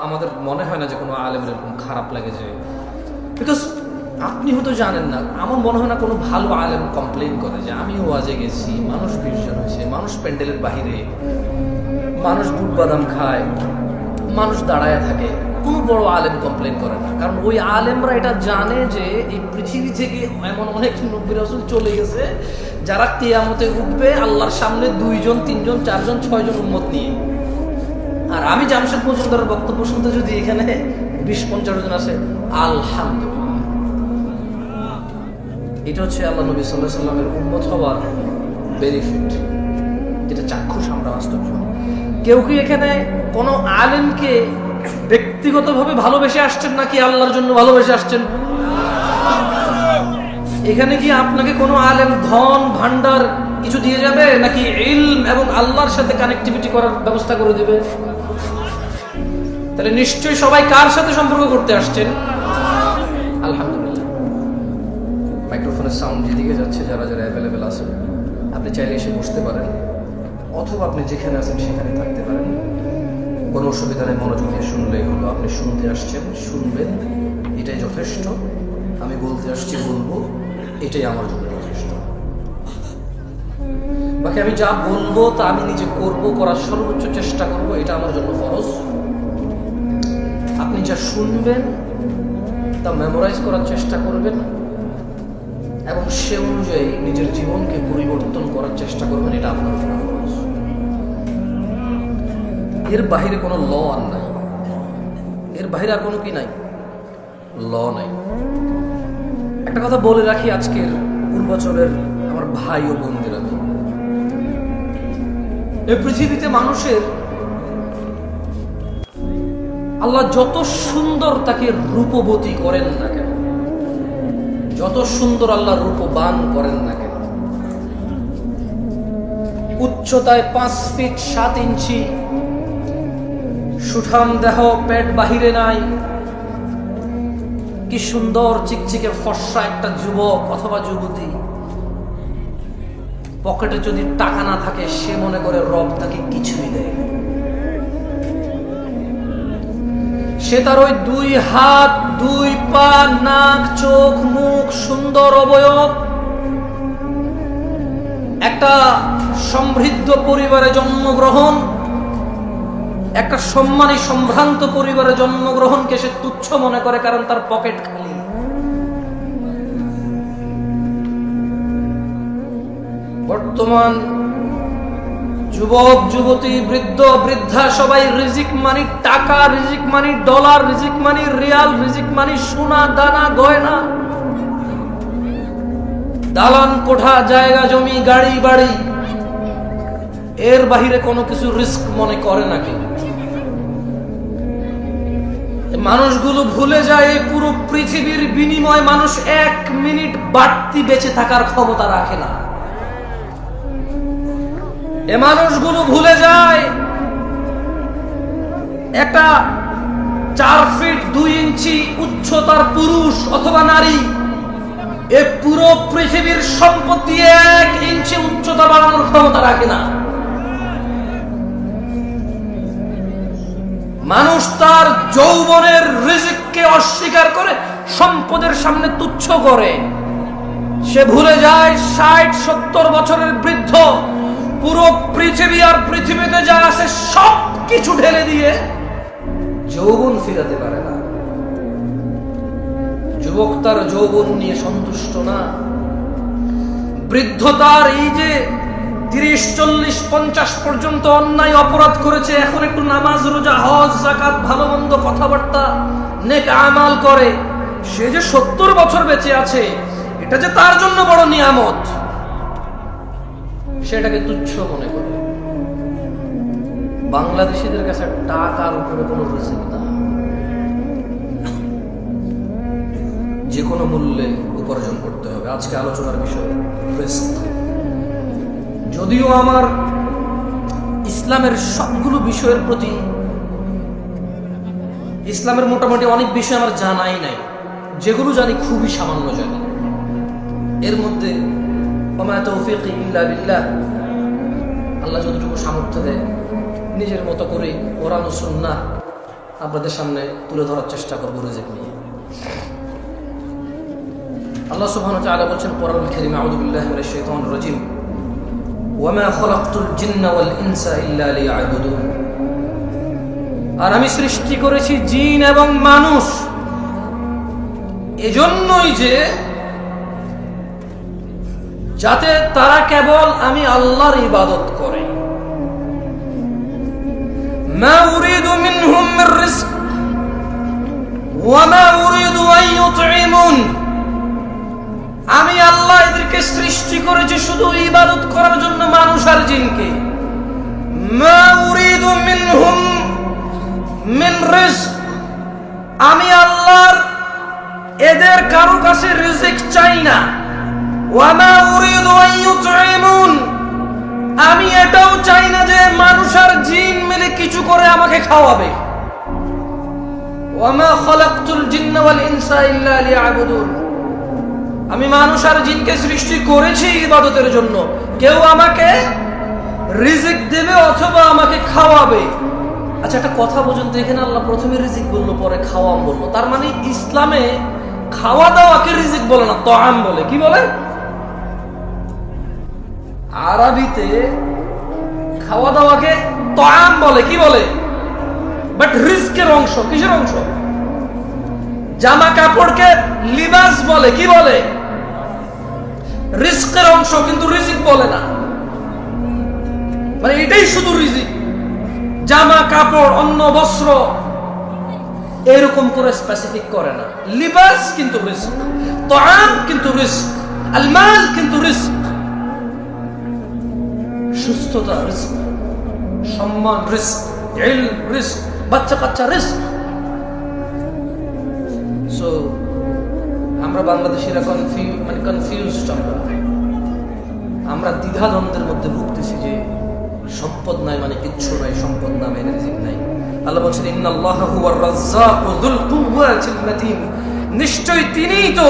আমাদের মনে হয় না যে কোনো আলেমের এরকম খারাপ লাগে যে, বিকজ আপনি হয়তো জানেন না, আমার মনে হয় না কোনো ভালো আলেম কমপ্লেন করে যে আমি ওয়াজে গেছি, মানুষ 20 জন হয়েছে, মানুষ প্যান্ডেলের বাহিরে, মানুষ বুট বাদাম খায়, মানুষ দাঁড়ায় থাকে, কোনো বড় আলেম কমপ্লেন করে না। কারণ ওই আলেমরা এটা জানে যে এই পৃথিবী থেকে এমন অনেক নবী রাসূল চলে গেছে যারা কিয়ামতে উঠবে আল্লাহর সামনে 2 জন 3 জন 4 জন 6 জন উম্মত নিয়ে। আর আমি জামশেদ মজুমদারের বক্তব্য শুনতে যদি এখানে 20-50 জন আসে, আলহামদুলিল্লাহ। এটা হচ্ছে আল্লাহ নবী সাল্লাল্লাহু আলাইহি সাল্লামের উম্মত হওয়ার বেনিফিট, যেটা চাক্ষুষ আমরা বাস্তব। কেউ কি এখানে কোনো আলেমকে ব্যক্তিগতভাবে ভালোবেসে আসছেন নাকি আল্লাহর জন্য ভালোবেসে আসছেন? এখানে কি আপনাকে কোনো আলেম ধন ভান্ডার কিছু দিয়ে যাবে নাকি ইলম এবং আল্লাহর সাথে কানেক্টিভিটি করার ব্যবস্থা করে দেবে? তাহলে নিশ্চয়ই সবাই কার সাথে সম্পর্ক করতে আসছেন? আলহামদুলিল্লাহ। মাইক্রোফোনের সাউন্ড যেদিকে যাচ্ছে, যারা যারা অ্যাভেলেবেল আছেন, আপনি চাইলে এসে বসতে পারেন, অথবা আপনি যেখানে আছেন সেখানে থাকতে পারেন, কোনো অসুবিধা নেই। মনোযোগ দিয়ে শুনলেই হলো। আপনি শুনতে আসছেন, শুনবেন, এটাই যথেষ্ট। আমি বলতে আসছি, বলবো, এটাই আমার জন্য যথেষ্ট। বাকি আমি যা বলবো তা আমি নিজে করবো, করার সর্বোচ্চ চেষ্টা করব, এটা আমার জন্য ফরজ। আপনি যা শুনবেন তা মেমোরাইজ করার চেষ্টা করবেন এবং সে অনুযায়ী নিজের জীবনকে পরিবর্তন করার চেষ্টা করবেন, এটা আপনার জন্য ফরজ। এর বাহিরে কোনো ল আর নাই, এর বাহিরে আর কোনো কি নাই, ল নাই। একটা কথা বলে রাখি আজকের পূর্বাচলের আমার ভাই ও বোনদের, আমি এই পৃথিবীতে মানুষের আল্লাহ যত সুন্দর তাকে রূপবতী করেন না কেন, যত সুন্দর আল্লাহ রূপবান করেন না কেন, উচ্চতায় 5 ফিট 7 ইঞ্চি, সুঠাম দেহ, পেট বাহিরে নাই, কি সুন্দর চিকচিকে ফর্সা একটা যুবক অথবা যুবতী, পকেটে যদি টাকা না থাকে সে মনে করে রব তাকে কিছুই দেয়। সে তার ওই 2 হাত 2 পা, নাক, চোখ, মুখ, সুন্দর অবয়ব, একটা সমৃদ্ধ পরিবারে জন্মগ্রহণ, একটা সম্মানী সম্ভ্রান্ত পরিবারে জন্মগ্রহণকে সে তুচ্ছ মনে করে, কারণ তার পকেট খালি। বর্তমান যুবক যুবতী, বৃদ্ধ বৃদ্ধা সবাই রিজিক মানি টাকা, রিজিক মানি ডলার, রিজিক মানি রিয়াল, রিজিক মানি সোনা দানা গয়না, দালান কোঠা, জায়গা জমি, গাড়ি বাড়ি। এর বাহিরে কোনো কিছু রিস্ক মনে করে নাকি? মানুষগুলো ভুলে যায় এই পুরো পৃথিবীর বিনিময়ে মানুষ 1 মিনিট বাড়তি বেঁচে থাকার ক্ষমতা রাখে না। এ মানুষগুলো ভুলে যায় একটা 4 ফিট 2 ইঞ্চি উচ্চতার পুরুষ অথবা নারী এ পুরো পৃথিবীর সম্পত্তি 1 ইঞ্চি উচ্চতা বাড়ানোর ক্ষমতা রাখে না। মানুষ তার যৌবনের রিজিককে অস্বীকার করে, সম্পদের সামনে তুচ্ছ করে। সে ভুলে যায় 60-70 বছরের বৃদ্ধ পুরো পৃথিবী আর পৃথিবীতে যা আছে সব কিছু ঢেলে দিয়ে যৌবন ফিরাতে পারে না। যুবক তার যৌবন নিয়ে সন্তুষ্ট না। বৃদ্ধ তার এই যে 30-40-50 পর্যন্ত অন্যায় অপরাধ করেছে, এখন একটু নামাজ রোজা হজ যাকাত ভালো মন্দ কথাবার্তা নেক আমাল করে, সে যে 70 বছর বেঁচে আছে এটা যে তার জন্য বড় নিয়ামত, সেটাকে তুচ্ছ মনে করে। বাংলাদেশিদের কাছে টাকার উপরে কোনো রিজিক না, যে কোনো মূল্যে উপার্জন করতে হবে। আজকে আলোচনার বিষয় রিস্ক। যদিও আমার ইসলামের সবগুলো বিষয়ের প্রতি, ইসলামের মোটামুটি অনেক বিষয় আমার জানাই নাই, যেগুলো জানি খুবই সামান্য জানি। এর মধ্যে ওমা তৌফিকি ইল্লা বিল্লাহ, আল্লাহ যতটুকু সামর্থ্য দেয় নিজের মতো করে কোরআন ও সুন্নাহ আপনাদের সামনে তুলে ধরার চেষ্টা করবো রিজিক নিয়ে। আল্লাহ সুবহানাহু ওয়া তাআলা বলেন কোরআনুল কারীমে, আউযু বিল্লাহি মিনাশ শাইতানির রাজীম, ওয়া মা খালাকতুল জিন্না ওয়াল ইনসা ইল্লা লিয়াবুদুন। আর আমি সৃষ্টি করেছি জিন এবং মানুষ এজন্যই যে যাতে তারা কেবল আমি আল্লাহর ইবাদত করে। মা উরিদু মিনহুম মির রিজক ওয়া মা উরিদু আন ইউতঈমুন। আমি আল্লাহ এদেরকে সৃষ্টি করেছি শুধু ইবাদত করার জন্য, মানুষ আর জিনকে। মা উরিদু মিনহুম মিন রিজক, আমি আল্লাহর এদের কারো কাছে রিজিক চাই না। ওয়া মা উরিদু আন ইউতঈমুন, আমি এটাও চাই না যে মানুষ আর জিন মিলে কিছু করে আমাকে খাওয়াবে। ওয়া মা খালাকতুল জিন্না ওয়াল ইনসা ইল্লা লিয়াবুদুন, আমি মানুষ আর জিনকে সৃষ্টি করেছি ইবাদতের জন্য। কেউ আমাকে রিজিক দেবে অথবা আমাকে খাওয়াবে। আচ্ছা, একটা কথা বুঝুন তো, এখানে আল্লাহ প্রথমে রিজিক বললো, পরে খাওয়াম বললো। তার মানে ইসলামে খাওয়া দাওয়াকে রিজিক বলে না, তাআম বলে। কি বলে? আরবিতে খাওয়া দাওয়াকে তাআম বলে। কি বলে? বাট রিজকের অংশ। কিসের অংশ? জামা কাপড়কে লিবাস বলে। কি বলে? রিজকের অংশ, কিন্তু রিজিক বলে না। মানে এটাই শুধু রিজিক। জামা কাপড়, অন্ন বস্ত্র এরকম করে স্পেসিফিক করে না। লিবাস কিন্তু রিজক, তাআম কিন্তু রিজক, আল মাল কিন্তু রিজক। সুস্থতা রিজক, সম্মান রিজক, ইলম রিজক, বাচ্চা কাচ্চা রিজক। সো আমরা বাংলাদেশিরা কনফিউজড। আমরা দ্বিধাদ্বন্দ্বের মধ্যে ভুগতেছি যে সম্পদ নাই মানে কিচ্ছু নাই, সম্পদ না মানে রিজিক নাই। আল্লাহ বলছেন ইন্নাল্লাহা হুয়ার রাজ্জাকু যুল কুওয়াতিল মাতিন, নিশ্চয়ই তিনিই তো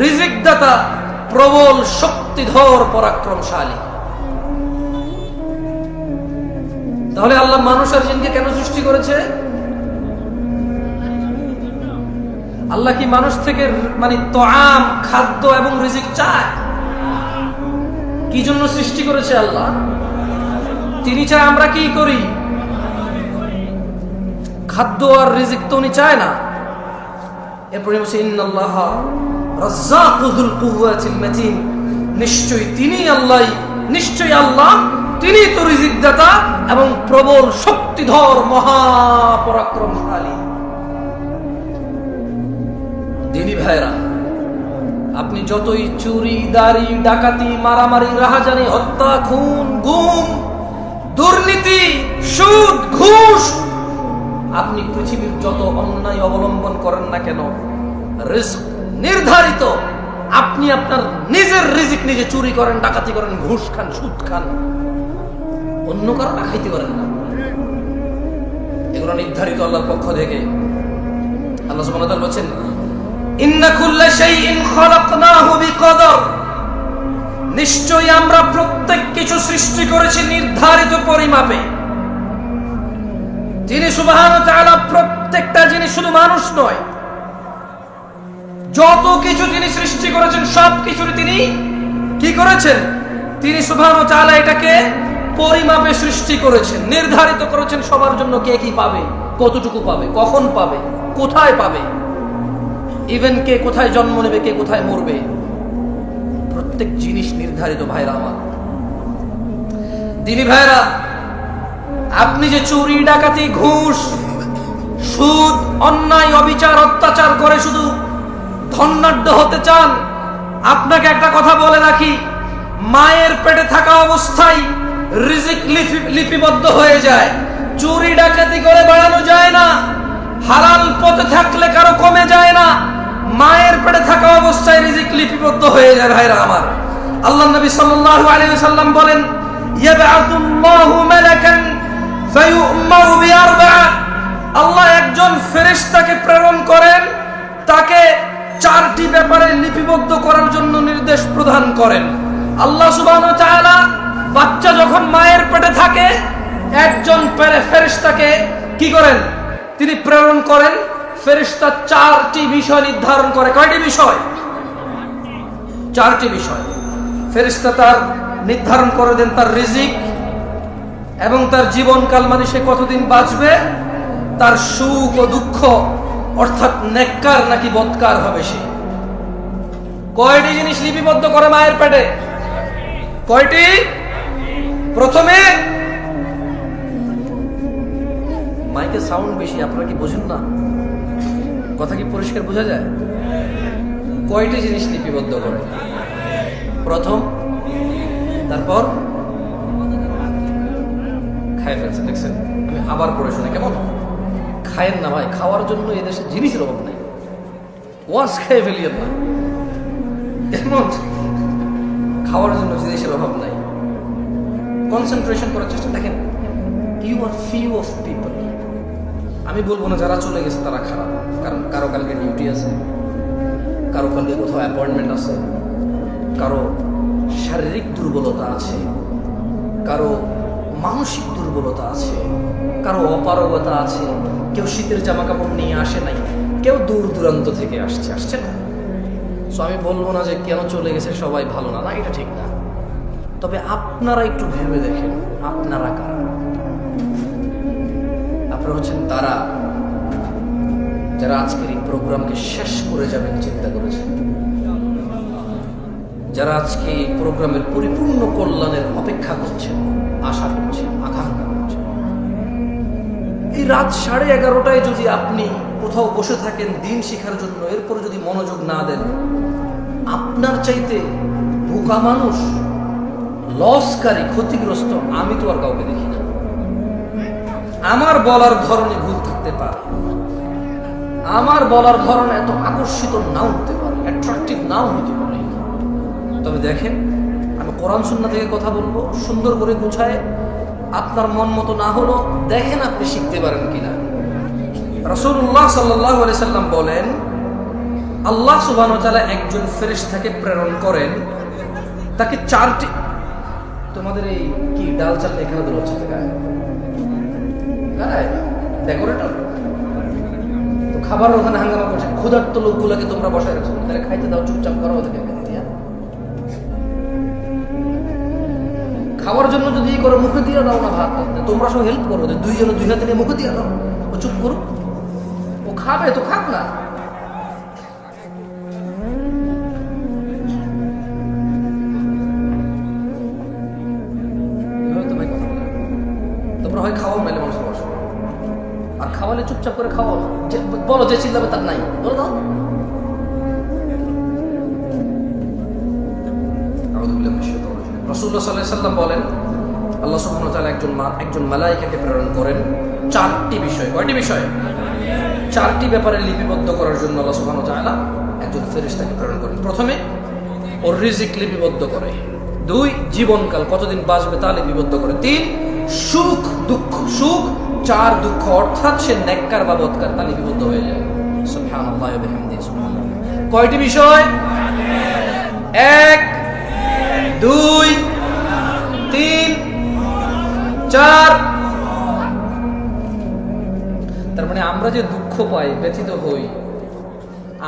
রিজিক দাতা, প্রবল শক্তিধর, পরাক্রমশালী। তাহলে আল্লাহ মানুষ আর জিনকে কেন সৃষ্টি করেছে? আল্লাহ কি মানুষ থেকে মানে তাআম, খাদ্য এবং রিজিক চায়? কি জন্য সৃষ্টি করেছে আল্লাহ? তিনি চায় আমরা কি করি? খাদ্য আর রিজিক তো উনি চায় না। এরপরে বলছে ইন্নাল্লাহা রাজ্জাকু যুল কুওয়াতিল মাতিন, নিশ্চয়ই তিনি আল্লাহ, নিশ্চয়ই আল্লাহ তিনি তো রিজিক দাতা এবং প্রবল শক্তিধর, মহাপরাক্রমশালী। দিনী ভাইরা, আপনি যতই চুরি, দাড়ি, ডাকাতি, মারামারি, রাহাজানি, হত্যা, খুন, গুম, দুর্নীতি, সুদ, ঘুষ, আপনি পৃথিবীর যত অন্যায় অবলম্বন করেন না কেন, রিজক নির্ধারিত। আপনি আপনার নিজের রিজিক নিজে চুরি করেন, ডাকাতি করেন, ঘুষ খান, সুদ খান, অন্য কারো না খাইতে পারেন না। এগুলো নির্ধারিত আল্লাহর পক্ষ থেকে। আল্লাহ সুবহানাহু ওয়া তাআলা বলেন ইন্না কুল্লা শাইইন খালাকনাহু বিকদর, নিশ্চয়ই আমরা প্রত্যেক কিছু সৃষ্টি করেছি নির্ধারিত পরিমাপে। তিনি সুবহানাহু ওয়া তাআলা প্রত্যেকটা জিনিস, শুধু মানুষ নয়, যত কিছু তিনি সৃষ্টি করেছেন সব কিছু তিনি কি করেছেন? তিনি সুবহানাহু ওয়া তাআলা এটাকে পরিমাপে সৃষ্টি করেছেন, নির্ধারিত করেছেন সবার জন্য কে কি পাবে, কতটুকু পাবে, কখন পাবে, কোথায় পাবে, ইভেন কে কোথায় জন্ম নেবে, কে কোথায় মরবে, প্রত্যেক জিনিস নির্ধারিত। ভাইরা আমার, দিনী ভাইরা, আপনি যে চুরি, ডাকাতি, ঘুষ, সুদ, অন্যায়, অবিচার, অত্যাচার করে শুধু ধনাঢ্য হতে চান, আপনাকে একটা কথা বলে রাখি, মায়ের পেটে থাকা অবস্থায় রিজিক লিপিবদ্ধ হয়ে যায়। চুরি ডাকাতি করে বাড়ানো যায় না, হালাল পথে থাকলে কারো কমে যায় না। মায়ের পেটে থাকা অবস্থায় রিজিক লিপিবদ্ধ হয়ে যায়। ভাইরা আমার, আল্লাহ নবী সাল্লাল্লাহু আলাইহি ওয়াসাল্লাম বলেন ইয়াবআতুল্লাহু মালাকান ফায়ু'মারু বিআরবা'a, আল্লাহ একজন ফেরেশতাকে প্রেরণ করেন, তাকে চারটি ব্যাপারে লিপিবদ্ধ করার জন্য নির্দেশ প্রদান করেন। আল্লাহ সুবহানাহু ওয়া তাআলা বাচ্চা যখন মায়ের পেটে থাকে, একজন ফেরেশতাকে কি করেন? তিনি প্রেরণ করেন। ফেরেশতা 4টি বিষয় নির্ধারণ করে। কয়টি বিষয়? 4টি বিষয়। ফেরেশতা তার নির্ধারণ করে দেন তার রিজিক এবং তার জীবনকাল, মানে সে কতদিন বাঁচবে, তার সুখ ও দুঃখ, অর্থাৎ নেককার নাকি বদকার হবে সে। কয়টি জিনিস লিপিবদ্ধ করে মায়ের পেটে? কয়টি? প্রথমে, মাইকে সাউন্ড বেশি, আপনারা কি বোঝেন না? কথা কি পরিষ্কার বোঝা যায়? কয়টি জিনিস লিপিবদ্ধ করে? প্রথম, তারপর খায় ফেলছে। দেখছেন, আমি আবার পড়ে শুনে কেমন? খায়েন না ভাই, খাওয়ার জন্য এই দেশে জিনিসের অভাব নেই। ওয়াজ খেয়ে ফেলিয়েন না, কেমন? খাওয়ার জন্য জিনিসের অভাব নাই। কনসেন্ট্রেশন করার চেষ্টা। দেখেন, you are few of people. আমি বলবো না যারা চলে গেছে তারা খারাপ, কারণ কারো কালকে ডিউটি আছে, কারো কালকে কোথাও অ্যাপয়েন্টমেন্ট আছে, কারো শারীরিক দুর্বলতা আছে, কারো মানসিক দুর্বলতা আছে, কারো অপারগতা আছে, কেউ শীতের জামা কাপড় নিয়ে আসে নাই, কেউ দূর দূরান্ত থেকে আসছে না। সো আমি বলবো না যে কেন চলে গেছে সবাই ভালো না, না এটা ঠিক না। তবে আপনারা একটু ভেবে দেখেন, আপনারা কারা? আপনারা হচ্ছেন তারা যারা আজকের এই প্রোগ্রামকে শেষ করে যাবেন চিন্তা করেছেন, যারা আজকে এই প্রোগ্রামের পরিপূর্ণ কল্যাণের অপেক্ষা করছেন, আশা করছেন, আকাঙ্ক্ষা করছেন। এই রাত 11:30টায় যদি আপনি কোথাও বসে থাকেন দিন শিখার জন্য, এরপরে যদি মনোযোগ না দেন, আপনার চাইতে বোকা মানুষ, লসকারী, ক্ষতিগ্রস্ত আমি তো আর কাউকে দেখি না। আমার বলার ধরনে ভুল থাকতে পারে, আমার বলার ধরন এত আকর্ষিত নাও হতে পারে, অ্যাট্রাকটিভ নাও হতে পারে, তবে দেখেন আমি কোরআন সুন্নাহ থেকে কথা বলবো, সুন্দর করে গুছায়। আপনার মন মতো না হলো দেখেন আপনি শিখতে পারেন কিনা। রাসূলুল্লাহ সাল্লাল্লাহু আলাইহি সাল্লাম বলেন, আল্লাহ সুবহানাহু ওয়া তাআলা একজন ফেরেশতাকে প্রেরণ করেন, তাকে 4টি, তোমাদের এই কি ডাল চাল এখানে তো হচ্ছে ডেকোরেটর তো খাবার ওখানে হাঙ্গামা করছে, ক্ষুধার্ত লোকগুলোকে তোমরা বসায় রাখছো, তাহলে খাইতে দাও, চুপচাপ করো ওদেরকে। খাওয়ার জন্য যদি করো মুখে দিয়ে দাও না ভাত, তোমরা সব হেল্প করো, দুইজনে 2 হাতে নিয়ে মুখে দিয়ে দাও, ও চুপ করো, ও খাবে তো খাক না। তোমরা হয় খাওয়াও, নাইলে মানুষের বসো, আর খাওয়ালে চুপচাপ করে খাওয়াও, বলো যে চিল্লাবে তার নাই, বলো দাও। রাসূলুল্লাহ সাল্লাল্লাহু আলাইহি ওয়াসাল্লাম বলেন, আল্লাহ সুবহানাহু ওয়া তাআলা একজন মালায়েকাকে প্রেরণ করেন 4টি বিষয়। কয়টি বিষয়? 4টি ব্যাপারে লিপিবদ্ধ করার জন্য আল্লাহ সুবহানাহু ওয়া তাআলা একজন ফেরেশতাকে প্রেরণ করেন। প্রথমে ওর রিজিক লিপিবদ্ধ করে, 2 জীবনকাল কতদিন বাঁচবে তা লিপিবদ্ধ করে, 3 সুখ দুঃখ, সুখ, 4 দুঃখ, অর্থাৎ সে নেককার বা বদকার তা লিপিবদ্ধ হয়ে যায়। সুবহানাল্লাহি ওয়া বিহামদিহি সুবহানাল্লাহ। কয়টি বিষয়? 1 2 3 4। তার মানে আমরা যে দুঃখ পাই, ব্যথিত হই,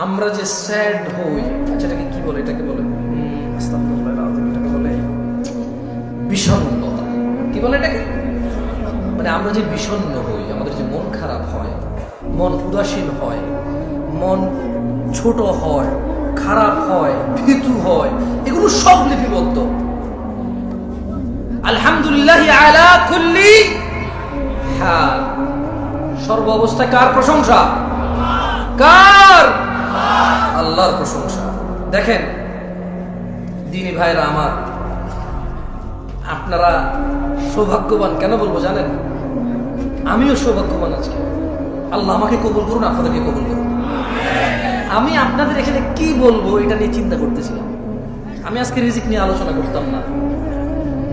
আমরা যে স্যাড হই, আচ্ছা এটাকে কি বলে? এটাকে বলে এটাকে বলে বিষণ্ণতা। কি বলে এটাকে? মানে আমরা যে বিষণ্ণ হই, আমাদের যে মন খারাপ হয়, মন উদাসীন হয়, মন ছোট হয়, খারাপ হয়, ভীতু হয়, এগুলো সব লিপিবদ্ধ। আলহামদুলিল্লাহ আলা কুল্লি হাল, সর্ব অবস্থায় কার প্রশংসা? কার? আল্লাহর প্রশংসা। দেখেন দিনী ভাইরা আমার, আপনারা সৌভাগ্যবান। কেন বলবো জানেন? আমিও সৌভাগ্যবান আজকে। আল্লাহ আমাকে কবুল করুন, আপনাদেরকে কবুল করুন। আমি আপনাদের এখানে কি বলবো এটা নিয়ে চিন্তা করতেছিলাম। আমি আজকে রিজিক নিয়ে আলোচনা করতাম না,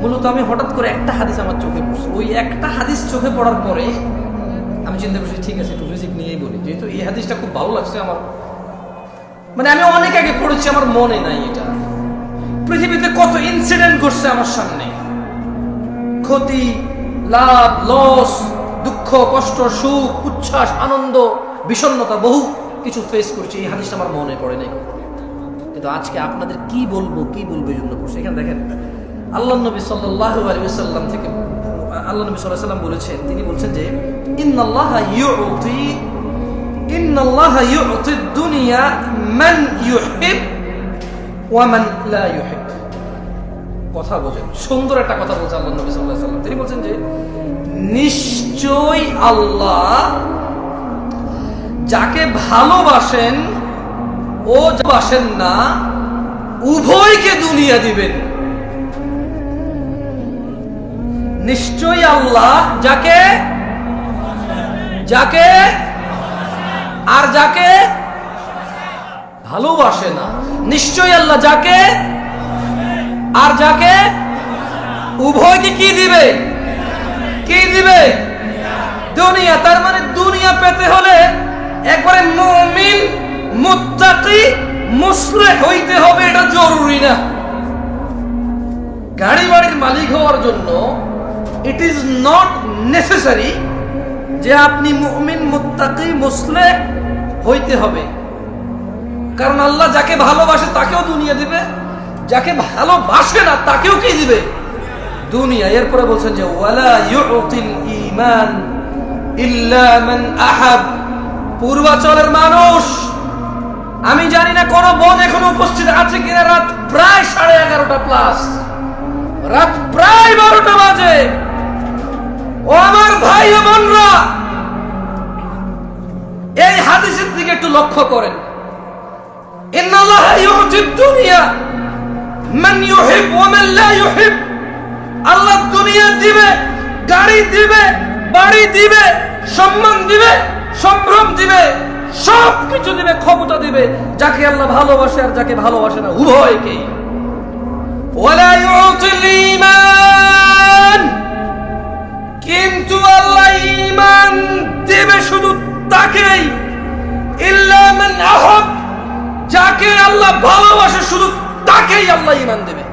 মূলত আমি হঠাৎ করে একটা হাদিস আমার চোখে পড়ছে। ওই একটা হাদিস চোখে পড়ার পরে আমি চিন্তা করছি ঠিক আছে একটু রিজিক নিয়েই বলি, যেহেতু এই হাদিসটা খুব ভালো লাগছে আমার। মানে আমি অনেক আগে পড়েছি, আমার মনে নাই এটা। পৃথিবীতে কত ইনসিডেন্ট ঘটছে আমার সামনে, ক্ষতি, লাভ, লস, দুঃখ, কষ্ট, সুখ, উচ্ছ্বাস, আনন্দ, বিষণ্ণতা, বহু কিছু ফেস করছি। এই হাদিসটা আমার মনে পড়ে নাই, কিন্তু আজকে আপনাদের কি বলবো এই জন্য করছি। এখানে দেখেন আল্লাহ নবী সাল্লাল্লাহু আলাইহি ওয়াসাল্লাম থেকে আল্লাহ নবী সাল্লাল্লাহু আলাইহি ওয়াসাল্লাম বলেছেন, তিনি বলছেন যে ইন্নাল্লাহা ইউতি দুনিয়া মান ইউহিব ওয়া মান লা ইউহিব। কথা বোঝেন, সুন্দর একটা কথা বলছেন আল্লাহ নবী সাল্লাল্লাহু আলাইহি ওয়াসাল্লাম। তিনি বলছেন যে নিশ্চয় আল্লাহ যাকে ভালোবাসেন ও বাসেন না উভয়কে দুনিয়া দিবেন। নিশ্চয়ই আল্লাহ যাকে আর যাকে ভালোবাসে না, নিশ্চয়ই আল্লাহ যাকে আর যাকে উভয়কে কি দিবে? দুনিয়া। তার মানে দুনিয়া পেতে হলে একবারে মুমিন, মুত্তাকি, মুসলিহ হইতে হবে, এটা জরুরি না। গাড়ি বাড়ির মালিক হওয়ার জন্য ইট ইজ নট নেসেসারি যে আপনি মুমিন, মুত্তাকি, মুসলিহ হইতে হবে। কারণ আল্লাহ যাকে ভালোবাসে তাকেও দুনিয়া দিবে, যাকে ভালোবাসে না তাকেও কি দিবে? দুনিয়া। এরপরে বলছেন যে ওয়ালা ইউতিল ঈমান ইল্লা মান আহাব। পূর্বাচলের মানুষ, আমি জানি না কোন বোন এখন উপস্থিত আছে কিনা, রাত প্রায় 11:30 প্লাস, রাত প্রায় 12টা বাজে। ও আমার ভাই ও বোনরা, এই হাদিসের দিকে একটু লক্ষ্য করেন। ইন্নাল্লাহা ইউতিদ দুনিয়া মান ইউহিব ওয়া মান লা ইউহিব। আল্লাহ দুনিয়া দিবে, গাড়ি দিবে, বাড়ি দিবে, সম্মান দিবে, সম্ভ্রম দিবে, সব কিছু দিবে, ক্ষমতা দিবে যাকে আল্লাহ ভালোবাসে আর যাকে ভালোবাসে না উভয়কেই। ওয়ালা ইউতিল ঈমান, কিন্তু আল্লাহ ঈমান দিবে শুধু তাকেই, ইল্লা মান আহাব, যাকে আল্লাহ ভালোবাসে শুধু তাকেই আল্লাহ ঈমান দেবে।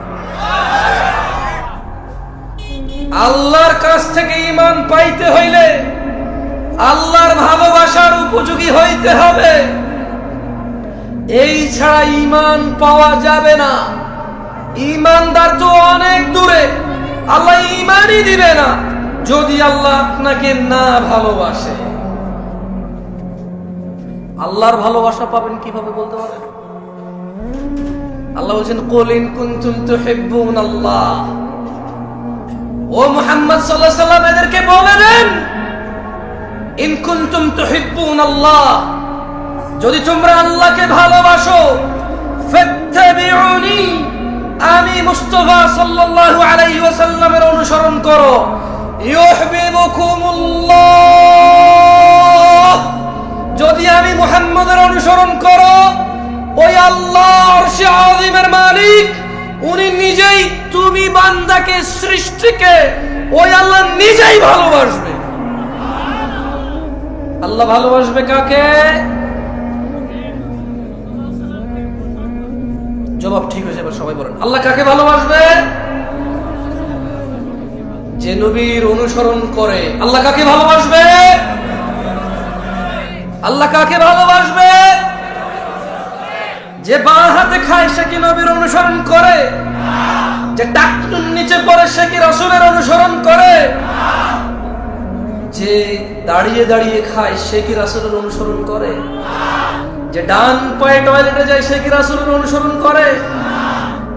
আল্লাহর কাছ থেকে ঈমান পাইতে হইলে আল্লাহর ভালোবাসার উপযোগী হইতে হবে, এই ছাড়া ঈমান পাওয়া যাবে না। ঈমানদার তো অনেক দূরে, আল্লাহ ঈমানই দিবে না যদি আল্লাহ আপনাকে না ভালোবাসে। আল্লাহর ভালোবাসা পাবেন কিভাবে বলতে পারেন? আল্লাহ বলেন কুল ইন কুনতুম তুহিব্বুনাল্লাহ। ও মুহাম্মদ সাল্লাল্লাহু আলাইহি ওয়াসাল্লাম, এদেরকে বলে দেন ইন কুনতুম তুহিব্বুনাল্লাহ, যদি তোমরা আল্লাহকে ভালোবাসো, ফাত্তাবিউনি, আমি মুস্তাফা সাল্লাল্লাহু আলাইহি ওয়াসাল্লামের অনুসরণ করো, ইউহিব্বুকুমুল্লাহ, যদি আমি মুহাম্মদের অনুসরণ করো, ওই আল্লাহ আরশে আযীমের মালিক উনি নিজেই তুমি বান্দাকে, সৃষ্টিকে ওই আল্লাহ নিজেই ভালোবাসবে। আল্লাহ ভালোবাসবে কাকে? জবাব ঠিক হয়েছে, এবার সবাই বলেন আল্লাহ কাকে ভালোবাসবে? যে নবীর অনুসরণ করে। আল্লাহ কাকে ভালোবাসবে? আল্লাহ কাকে ভালোবাসবে? যে বাঁ হাতে খায় সে কি নবীর অনুসরণ করে? যে টাকনুর নিচে পড়ে সে কি রাসূলের অনুসরণ করে? যে দাঁড়িয়ে দাঁড়িয়ে খায় সে কি রাসূলের অনুসরণ করে? যে ডান পায়ে টয়লেটে যায় সে কি রাসূলের অনুসরণ করে?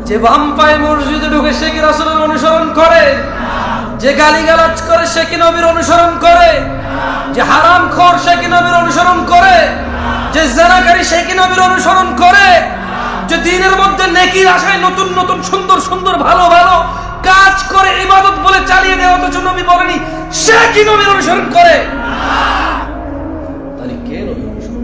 যে বাম পায়ে মসজিদে ঢুকে সে কি রাসূলের অনুসরণ করে? যে গালিগালাজ করে সে কি নবীর অনুসরণ করে? যে হারামখোর সে কি নবীর অনুসরণ করে? যে জিনাকারী সে কি নবীর অনুসরণ করে? যে দ্বীনের মধ্যে নেকির আশায় নতুন নতুন সুন্দর সুন্দর ভালো ভালো কাজ করে ইবাদত বলে চালিয়ে দেওয়া, অথচ নবী বলেনি সে কি নবীর অনুসরণ করে? তাহলে কে নবীর অনুসরণ?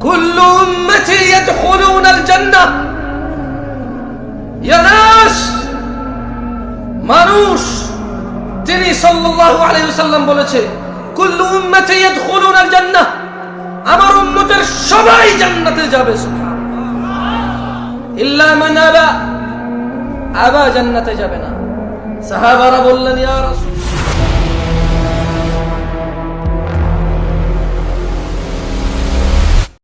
কুল্লু উম্মতি ইয়াদখুলুনাল জান্নাহ। ইয়া নাস, মানুষ, তিনি সাল্লাল্লাহু আলাইহি ওয়াসাল্লাম বলেছে কুল্লু উম্মতি ইয়াদখুলুনাল জান্নাহ, আমার উম্মতের সবাই জান্নাতে যাবে, সুবহানাল্লাহ, ইল্লা মান আবা, আবা জান্নাতে যাবে না। সাহাবারা বললেন ইয়া রাসূল